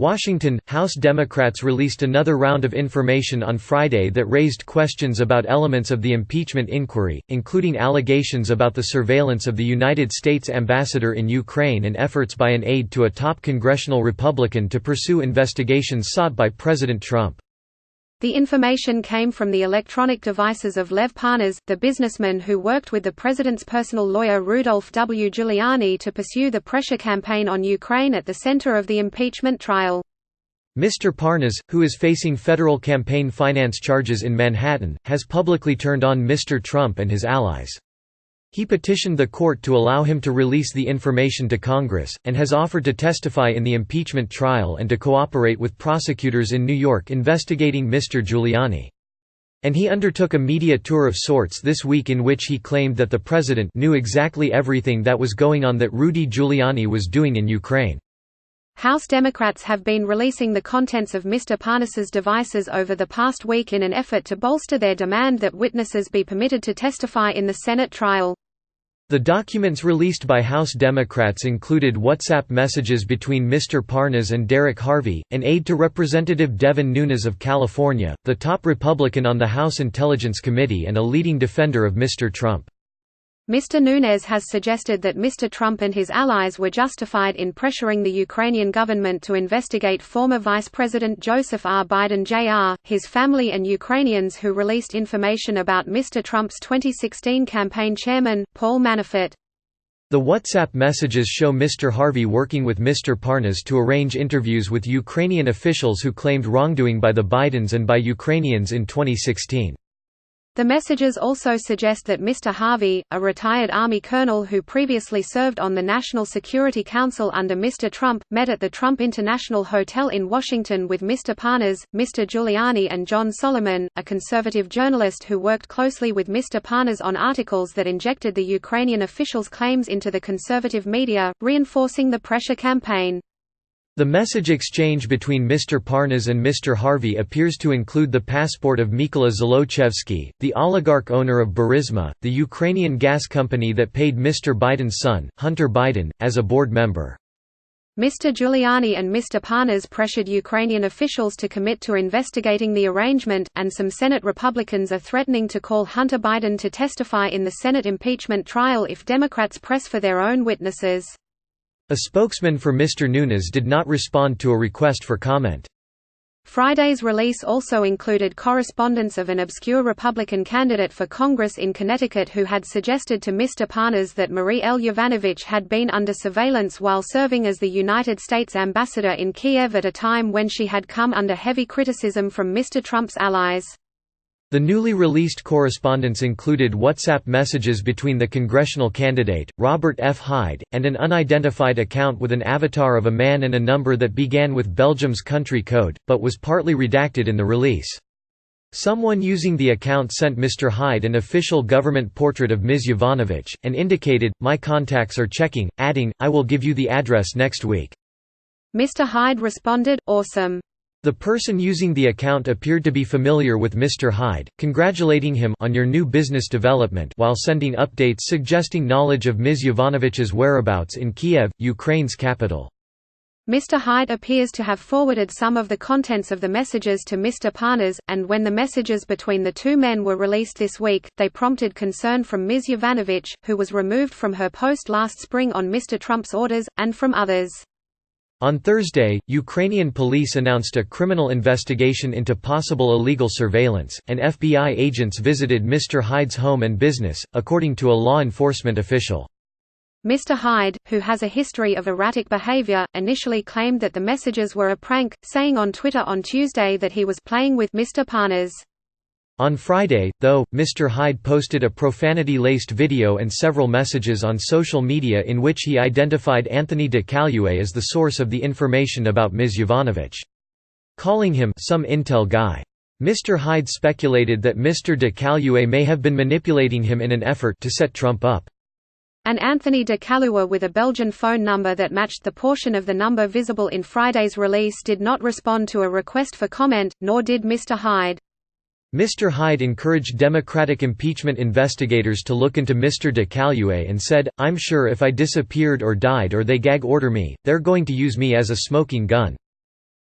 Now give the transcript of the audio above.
Washington, House Democrats released another round of information on Friday that raised questions about elements of the impeachment inquiry, including allegations about the surveillance of the United States ambassador in Ukraine and efforts by an aide to a top congressional Republican to pursue investigations sought by President Trump. The information came from the electronic devices of Lev Parnas, the businessman who worked with the president's personal lawyer Rudolph W. Giuliani to pursue the pressure campaign on Ukraine at the center of the impeachment trial. Mr. Parnas, who is facing federal campaign finance charges in Manhattan, has publicly turned on Mr. Trump and his allies. He petitioned the court to allow him to release the information to Congress, and has offered to testify in the impeachment trial and to cooperate with prosecutors in New York investigating Mr. Giuliani. And he undertook a media tour of sorts this week in which he claimed that the president knew exactly everything that was going on that Rudy Giuliani was doing in Ukraine. House Democrats have been releasing the contents of Mr. Parnas's devices over the past week in an effort to bolster their demand that witnesses be permitted to testify in the Senate trial. The documents released by House Democrats included WhatsApp messages between Mr. Parnas and Derek Harvey, an aide to Representative Devin Nunes of California, the top Republican on the House Intelligence Committee and a leading defender of Mr. Trump. Mr. Nunes has suggested that Mr. Trump and his allies were justified in pressuring the Ukrainian government to investigate former Vice President Joseph R. Biden Jr., his family and Ukrainians who released information about Mr. Trump's 2016 campaign chairman, Paul Manafort. The WhatsApp messages show Mr. Harvey working with Mr. Parnas to arrange interviews with Ukrainian officials who claimed wrongdoing by the Bidens and by Ukrainians in 2016. The messages also suggest that Mr. Harvey, a retired Army colonel who previously served on the National Security Council under Mr. Trump, met at the Trump International Hotel in Washington with Mr. Parnas, Mr. Giuliani and John Solomon, a conservative journalist who worked closely with Mr. Parnas on articles that injected the Ukrainian officials' claims into the conservative media, reinforcing the pressure campaign. The message exchange between Mr. Parnas and Mr. Harvey appears to include the passport of Mykola Zlochevsky, the oligarch owner of Burisma, the Ukrainian gas company that paid Mr. Biden's son, Hunter Biden, as a board member. Mr. Giuliani and Mr. Parnas pressured Ukrainian officials to commit to investigating the arrangement, and some Senate Republicans are threatening to call Hunter Biden to testify in the Senate impeachment trial if Democrats press for their own witnesses. A spokesman for Mr. Nunes did not respond to a request for comment. Friday's release also included correspondence of an obscure Republican candidate for Congress in Connecticut who had suggested to Mr. Parnas that Marie L. Yovanovitch had been under surveillance while serving as the United States ambassador in Kiev at a time when she had come under heavy criticism from Mr. Trump's allies. The newly released correspondence included WhatsApp messages between the congressional candidate, Robert F. Hyde, and an unidentified account with an avatar of a man and a number that began with Belgium's country code, but was partly redacted in the release. Someone using the account sent Mr. Hyde an official government portrait of Ms. Yovanovitch, and indicated, "My contacts are checking," adding, "I will give you the address next week." Mr. Hyde responded, "Awesome." The person using the account appeared to be familiar with Mr. Hyde, congratulating him on your new business development while sending updates suggesting knowledge of Ms. Yovanovitch's whereabouts in Kiev, Ukraine's capital. Mr. Hyde appears to have forwarded some of the contents of the messages to Mr. Parnas, and when the messages between the two men were released this week, they prompted concern from Ms. Yovanovitch, who was removed from her post last spring on Mr. Trump's orders, and from others. On Thursday, Ukrainian police announced a criminal investigation into possible illegal surveillance, and FBI agents visited Mr. Hyde's home and business, according to a law enforcement official. Mr. Hyde, who has a history of erratic behavior, initially claimed that the messages were a prank, saying on Twitter on Tuesday that he was playing with Mr. Parnas. On Friday, though, Mr. Hyde posted a profanity-laced video and several messages on social media in which he identified Anthony DeCalue as the source of the information about Ms. Yovanovitch, calling him "some intel guy." Mr. Hyde speculated that Mr. DeCalue may have been manipulating him in an effort to set Trump up. An Anthony DeCalue with a Belgian phone number that matched the portion of the number visible in Friday's release did not respond to a request for comment, nor did Mr. Hyde. Mr. Hyde encouraged Democratic impeachment investigators to look into Mr. DeCalue and said, "I'm sure if I disappeared or died or they gag order me, they're going to use me as a smoking gun."